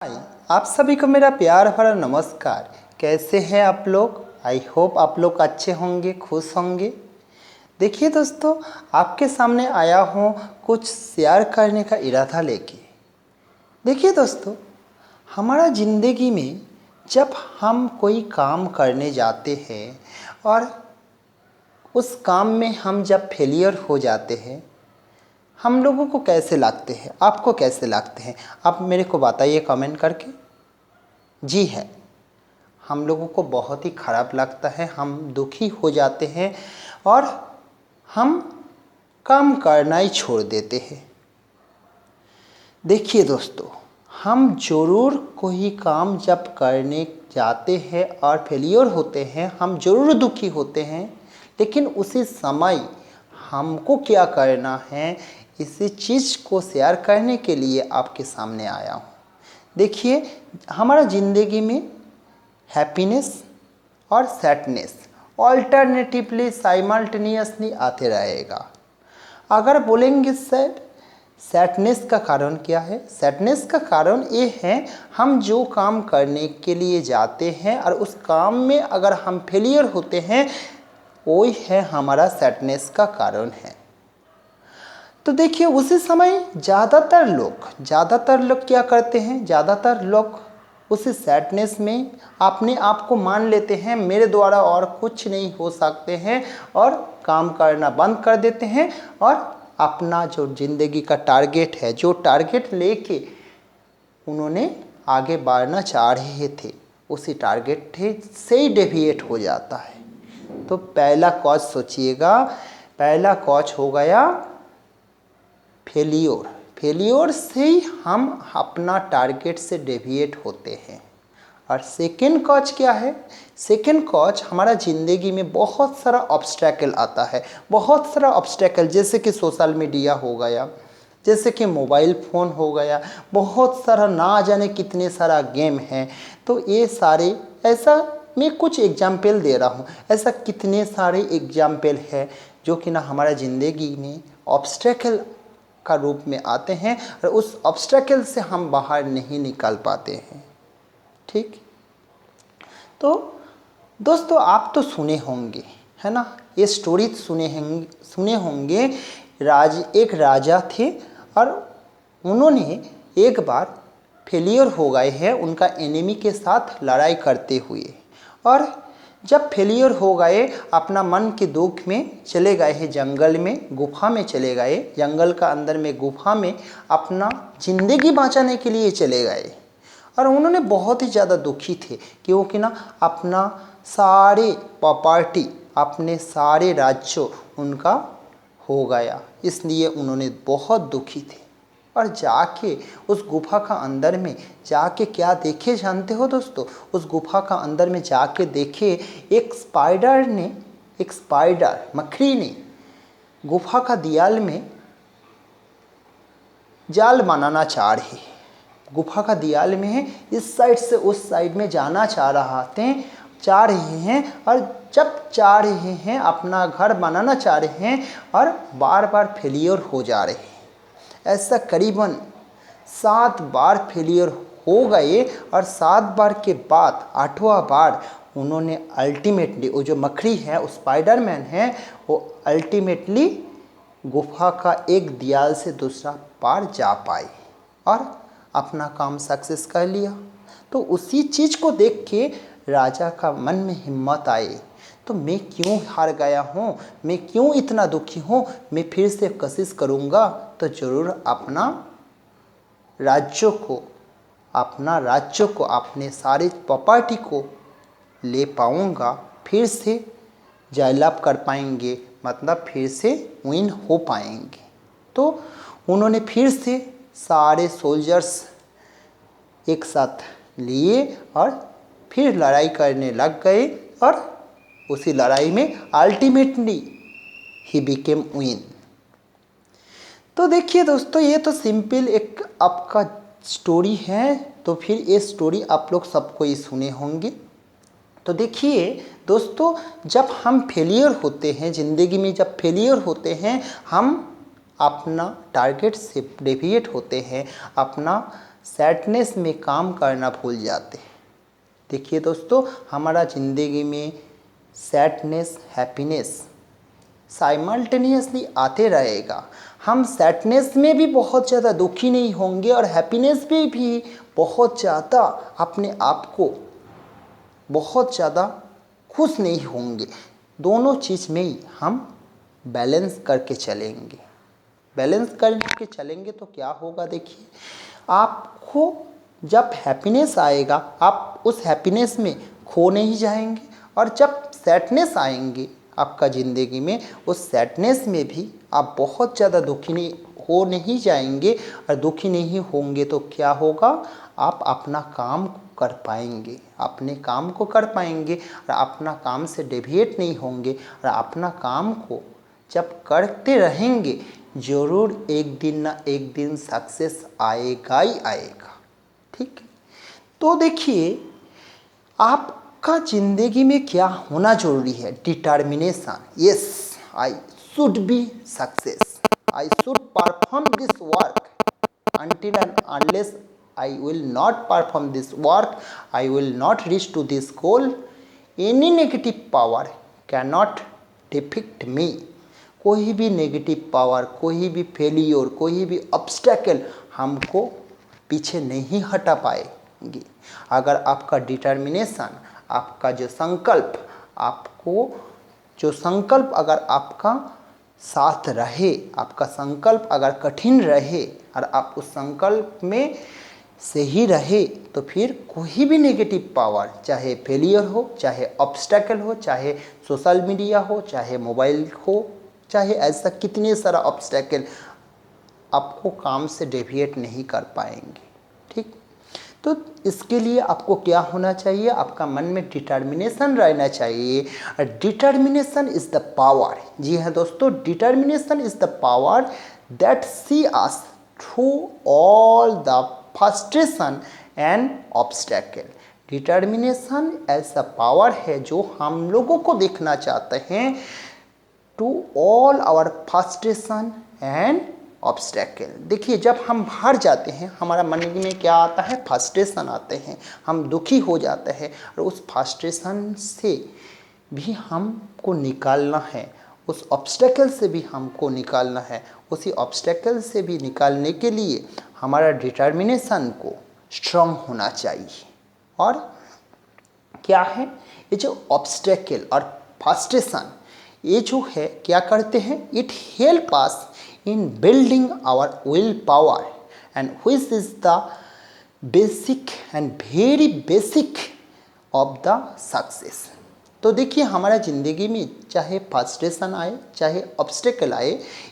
हाय, आप सभी को मेरा प्यार भरा नमस्कार। कैसे हैं आप लोग? आई होप आप लोग अच्छे होंगे, खुश होंगे। देखिए दोस्तों, आपके सामने आया हूँ कुछ शेयर करने का इरादा लेके। देखिए दोस्तों, हमारा ज़िंदगी में जब हम कोई काम करने जाते हैं और उस काम में हम जब फेलियर हो जाते हैं, हम लोगों को कैसे लगते हैं? आपको कैसे लगते हैं? आप मेरे को बताइए कमेंट करके। जी है, हम लोगों को बहुत ही ख़राब लगता है, हम दुखी हो जाते हैं और हम काम करना ही छोड़ देते हैं। देखिए दोस्तों, हम ज़रूर कोई काम जब करने जाते हैं और फेलियर होते हैं, हम ज़रूर दुखी होते हैं, लेकिन उसी समय हमको क्या करना है, इसी चीज़ को शेयर करने के लिए आपके सामने आया हूँ। देखिए, हमारा ज़िंदगी में हैप्पीनेस और सैडनेस ऑल्टरनेटिवली साइमल्टेनियसली आते रहेगा। अगर बोलेंगे सैडनेस का कारण क्या है? सैडनेस का कारण ये है, हम जो काम करने के लिए जाते हैं और उस काम में अगर हम फेलियर होते हैं, वही है हमारा सैडनेस का कारण है। तो देखिए, उसी समय ज़्यादातर लोग क्या करते हैं? ज़्यादातर लोग उस सैडनेस में अपने आप को मान लेते हैं, मेरे द्वारा और कुछ नहीं हो सकते हैं, और काम करना बंद कर देते हैं और अपना जो ज़िंदगी का टारगेट है, जो टारगेट लेके उन्होंने आगे बढ़ना चाह रहे थे, उसी टारगेट से ही डेविएट हो जाता है। तो पहला कॉज सोचिएगा, पहला कॉज हो गया फेलियर से ही हम अपना टारगेट से डेविएट होते हैं। और सेकेंड कॉज क्या है? सेकेंड कॉज, हमारा ज़िंदगी में बहुत सारा ऑब्स्टेकल आता है, बहुत सारा ऑब्स्टेकल, जैसे कि सोशल मीडिया हो गया, जैसे कि मोबाइल फ़ोन हो गया, बहुत सारा ना जाने कितने सारा गेम हैं। तो ये सारे, ऐसा मैं कुछ एग्जाम्पल दे रहा हूँ, ऐसा कितने सारे एग्जाम्पल है जो कि ना हमारा ज़िंदगी में ऑब्स्टेकल का रूप में आते हैं और उस ऑब्स्टेकल से हम बाहर नहीं निकल पाते हैं। ठीक, तो दोस्तों, आप तो सुने होंगे, है ना, ये स्टोरी सुने होंगे। एक राजा थे और उन्होंने एक बार फेलियर हो गए हैं उनका एनिमी के साथ लड़ाई करते हुए, और जब फेलियर हो गए, अपना मन के दुख में चले गए हैं, जंगल में, गुफा में चले गए, जंगल का अंदर में गुफा में अपना ज़िंदगी बचाने के लिए चले गए। और उन्होंने बहुत ही ज़्यादा दुखी थे क्योंकि ना अपना सारे प्रॉपर्टी, अपने सारे राज्य उनका हो गया, इसलिए उन्होंने बहुत दुखी थे। और जाके उस गुफा का अंदर में जाके क्या देखे जानते हो दोस्तों? उस गुफा का अंदर में जाके देखे, एक स्पाइडर मकड़ी ने गुफा का दीवार में जाल बनाना चाह रही है। गुफा का दीवार में है, इस साइड से उस साइड में जाना चाह रहे हैं, और जब चाह रहे हैं, अपना घर बनाना चाह रहे हैं, और बार बार फेलियर हो जा रहे हैं। ऐसा करीबन 7 बार फेलियर हो गए, और 7 बार के बाद 8वां बार उन्होंने अल्टीमेटली, वो जो मकड़ी है, वो स्पाइडरमैन है, वो अल्टीमेटली गुफा का एक दीवार से दूसरा पार जा पाए और अपना काम सक्सेस कर लिया। तो उसी चीज़ को देख के राजा का मन में हिम्मत आई, तो मैं क्यों हार गया हूँ, मैं क्यों इतना दुखी हूँ, मैं फिर से कोशिश करूँगा तो ज़रूर अपना राज्य को, अपने सारे प्रॉपर्टी को ले पाऊँगा, फिर से जयलाभ कर पाएंगे, मतलब फिर से विन हो पाएंगे। तो उन्होंने फिर से सारे सोल्जर्स एक साथ लिए और फिर लड़ाई करने लग गए, और उसी लड़ाई में अल्टीमेटली ही बिकेम विन। तो देखिए दोस्तों, ये तो सिंपल एक आपका स्टोरी है, तो फिर ये स्टोरी आप लोग सबको ही सुने होंगे। तो देखिए दोस्तों, जब हम फेलियर होते हैं ज़िंदगी में, जब फेलियर होते हैं, हम अपना टारगेट से डेविएट होते हैं, अपना सैडनेस में काम करना भूल जाते हैं। देखिए दोस्तों, हमारा ज़िंदगी में सैडनेस हैप्पीनेस साइमल्टेनियसली आते रहेगा। हम सैडनेस में भी बहुत ज़्यादा दुखी नहीं होंगे और हैप्पीनेस में भी बहुत ज़्यादा अपने आप को बहुत ज़्यादा खुश नहीं होंगे। दोनों चीज़ में ही हम बैलेंस करके चलेंगे। बैलेंस करके चलेंगे तो क्या होगा, देखिए आपको जब हैप्पीनेस आएगा आप उस हैप्पीनेस में खो नहीं जाएंगे, और जब सैडनेस आएंगे आपका ज़िंदगी में उस सैडनेस में भी आप बहुत ज़्यादा दुखी नहीं जाएंगे। और दुखी नहीं होंगे तो क्या होगा, आप अपना काम कर पाएंगे, अपने काम को कर पाएंगे और अपना काम से डेविएट नहीं होंगे। और अपना काम को जब करते रहेंगे ज़रूर एक दिन ना एक दिन सक्सेस आएगा ही आएगा। ठीक है, तो देखिए आपका ज़िंदगी में क्या होना ज़रूरी है, determination. Yes, I should be success, I should perform this work until and unless I will not perform this work, I will not reach to this goal. Any negative power cannot defeat me. कोई भी negative power, कोई भी failure, कोई भी obstacle हमको पीछे नहीं हटा पाएंगे। अगर आपका डिटर्मिनेशन, आपका जो संकल्प, आपको जो संकल्प अगर आपका साथ रहे, आपका संकल्प अगर कठिन रहे और आप उस संकल्प में सही रहे तो फिर कोई भी नेगेटिव पावर, चाहे फेलियर हो, चाहे ऑब्स्टेकल हो, चाहे सोशल मीडिया हो, चाहे मोबाइल हो, चाहे ऐसा कितने सारा ऑब्स्टेकल आपको काम से डेविएट नहीं कर पाएंगे। ठीक, तो इसके लिए आपको क्या होना चाहिए, आपका मन में डिटर्मिनेशन रहना चाहिए। Determination is the power. जी हाँ दोस्तों, determination is the power that see us through all the frustration and obstacle. Determination ऐसा पावर है जो हम लोगों को देखना चाहते हैं to all our frustration and obstacle. देखिए जब हम हार जाते हैं हमारा मन में क्या आता है, फ्रस्ट्रेशन आते हैं, हम दुखी हो जाते हैं और उस फ्रस्ट्रेशन से भी हमको निकालना है, उस ऑब्स्टेकल से भी हमको निकालना है। उसी ऑब्स्टेकल से भी निकालने के लिए हमारा डिटर्मिनेशन को स्ट्रांग होना चाहिए। और क्या है, ये जो ऑब्स्टेकल और फ्रस्ट्रेशन ये जो है क्या करते हैं, it help us in building our willpower, and which is the basic and very basic of the success। तो देखिए हमारा ज़िंदगी में चाहे फ्रस्ट्रेशन आए, चाहे ऑब्स्टेकल आए,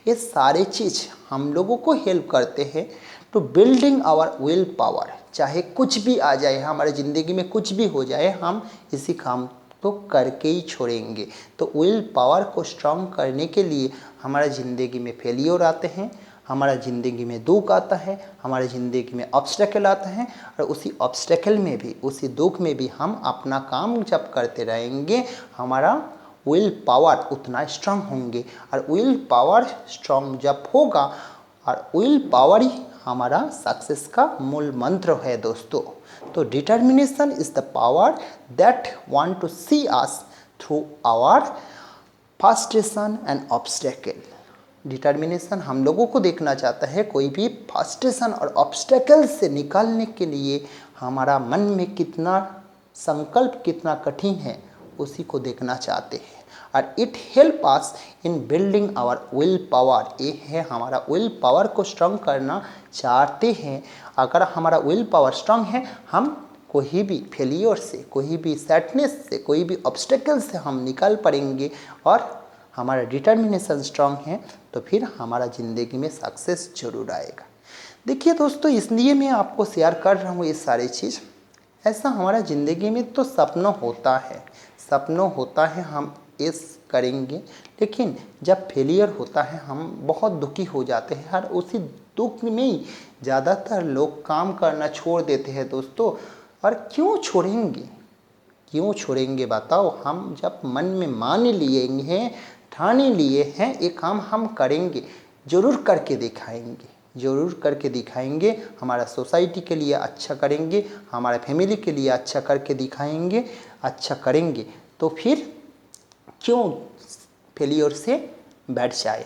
ये सारे चीज़ हम लोगों को हेल्प करते हैं to building our will power. चाहे कुछ भी आ जाए हमारे ज़िंदगी में, कुछ भी हो जाए, हम इसी काम तो करके ही छोड़ेंगे। तो विल पावर को स्ट्रांग करने के लिए हमारा ज़िंदगी में फेलियर आते हैं, हमारा ज़िंदगी में दुख आता है, हमारे ज़िंदगी में ऑब्स्टेकल आता है, और उसी ऑब्स्टेकल में भी, उसी दुख में भी हम अपना काम जब करते रहेंगे हमारा विल पावर उतना स्ट्रांग होंगे। और विल पावर स्ट्रांग जब होगा, और विल पावर ही हमारा सक्सेस का मूल मंत्र है दोस्तों। तो determination is the power that want to see us through our frustration and obstacle. Determination हम लोगों को देखना चाहता है कोई भी फ्रस्ट्रेशन और ऑब्स्टेकल से निकालने के लिए हमारा मन में कितना संकल्प कितना कठिन है उसी को देखना चाहते हैं। और it help us in building our will power. ये है हमारा विल पावर को स्ट्रांग करना चाहते हैं। अगर हमारा विल पावर स्ट्रांग है, हम कोई भी फेलियर से, कोई भी सैडनेस से, कोई भी ऑब्स्टेकल से हम निकल पड़ेंगे। और हमारा डिटर्मिनेशन स्ट्रांग है तो फिर हमारा ज़िंदगी में सक्सेस जरूर आएगा। देखिए दोस्तों, इसलिए मैं आपको शेयर कर रहा हूँ ये सारी चीज़। ऐसा हमारा ज़िंदगी में तो सपना होता है, सपना होता है हम इस करेंगे, लेकिन जब फेलियर होता है हम बहुत दुखी हो जाते हैं। और उसी दुख में ही ज़्यादातर लोग काम करना छोड़ देते हैं दोस्तों। और क्यों छोड़ेंगे, क्यों छोड़ेंगे बताओ। हम जब मन में मान लिए हैं, ठाने लिए हैं, ये काम हम करेंगे, ज़रूर करके दिखाएंगे। ज़रूर करके दिखाएंगे, हमारा सोसाइटी के लिए अच्छा करेंगे, हमारे फैमिली के लिए अच्छा करके दिखाएंगे, अच्छा करेंगे, तो फिर क्यों फेलियर से बैठ जाए।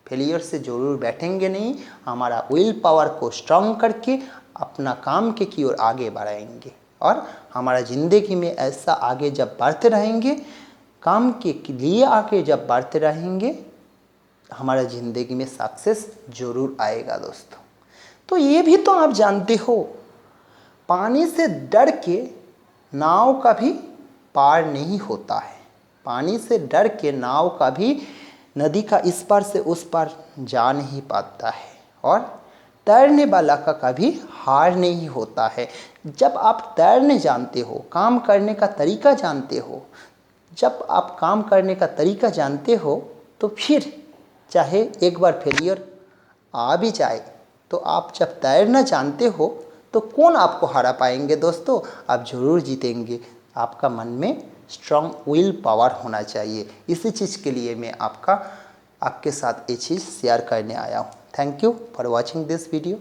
फेलियर से ज़रूर बैठेंगे नहीं, हमारा विल पावर को स्ट्रांग करके अपना काम के की ओर आगे बढ़ाएंगे और हमारा ज़िंदगी में ऐसा आगे जब बढ़ते रहेंगे, काम के लिए आगे जब बढ़ते रहेंगे, हमारा ज़िंदगी में सक्सेस ज़रूर आएगा दोस्तों। तो ये भी तो आप जानते हो, पानी से डर के नाव कभी पार नहीं होता है। पानी से डर के नाव कभी नदी का इस पार से उस पार जा नहीं पाता है और तैरने वाला का कभी हार नहीं होता है। जब आप तैरने जानते हो, काम करने का तरीका जानते हो, जब आप काम करने का तरीका जानते हो, तो फिर चाहे एक बार फेलियर आ भी जाए, तो आप जब तैरना जानते हो तो कौन आपको हरा पाएंगे दोस्तों। आप ज़रूर जीतेंगे। आपका मन में स्ट्रॉन्ग विल पावर होना चाहिए। इसी चीज़ के लिए मैं आपके साथ ये चीज़ शेयर करने आया हूँ। Thank you for watching this video.